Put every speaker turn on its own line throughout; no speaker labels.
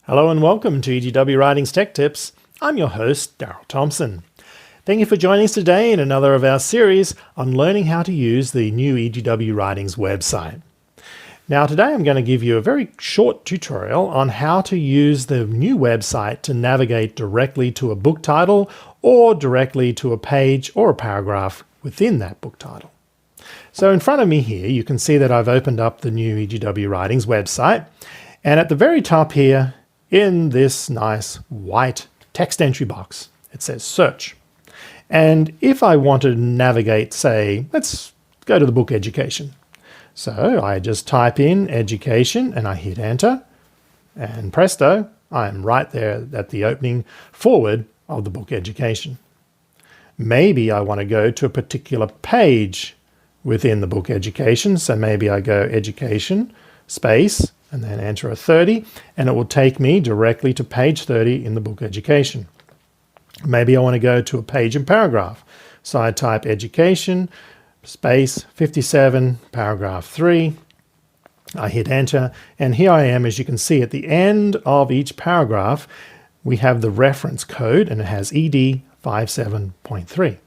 Hello and welcome to EGW Writings Tech Tips. I'm your host, Darryl Thompson. Thank you for joining us today in another of our series on learning how to use the new EGW Writings website. Now today I'm going to give you a very short tutorial on how to use the new website to navigate directly to a book title or directly to a page or a paragraph within that book title. So in front of me here you can see that I've opened up the new EGW Writings website, and at the very top here in this nice white text entry box it says search. And if I wanted to navigate, say, let's go to the book education. So I just type in education and I hit enter, and presto, I'm right there at the opening forward of the book education. Maybe I want to go to a particular page within the book education, so maybe I go education space and then enter a 30, and it will take me directly to page 30 in the book education. Maybe I want to go to a page and paragraph, so I type education space 57 paragraph 3, I hit enter, and here I am. As you can see, at the end of each paragraph we have the reference code, and it has ED 57.3.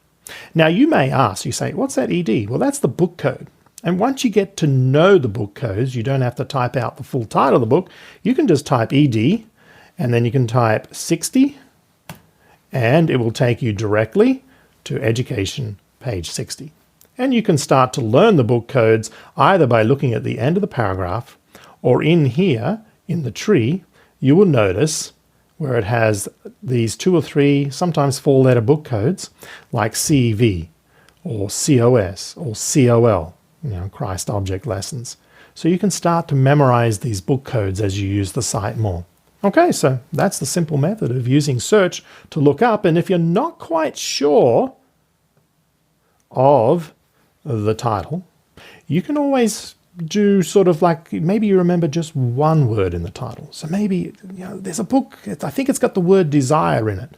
Now you may ask, you say, what's that ED? Well, that's the book code. And once you get to know the book codes, you don't have to type out the full title of the book. You can just type ED, and then you can type 60, and it will take you directly to education page 60. And you can start to learn the book codes either by looking at the end of the paragraph, or in here in the tree you will notice where it has these 2 or 3, sometimes 4-letter book codes like CEV or COS or COL, Christ Object Lessons. So you can start to memorize these book codes as you use the site more. Okay, so that's the simple method of using search to look up, and if you're not quite sure of the title, you can always do sort of like, maybe you remember just one word in the title. So maybe, there's a book, I think it's got the word desire in it.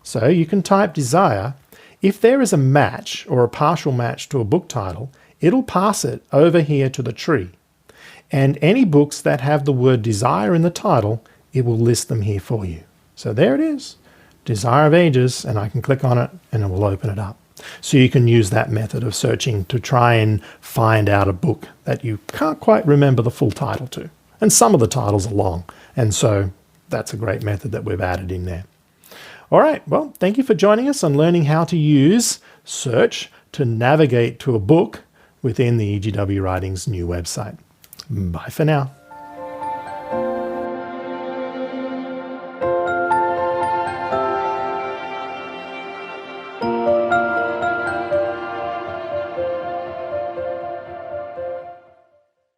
So you can type desire. If there is a match or a partial match to a book title, it'll pass it over here to the tree. And any books that have the word desire in the title, it will list them here for you. So there it is, Desire of Ages, and I can click on it and it will open it up. So you can use that method of searching to try and find out a book that you can't quite remember the full title to. And some of the titles are long, and so that's a great method that we've added in there. All right, well, thank you for joining us on learning how to use search to navigate to a book within the EGW Writings new website. Bye for now.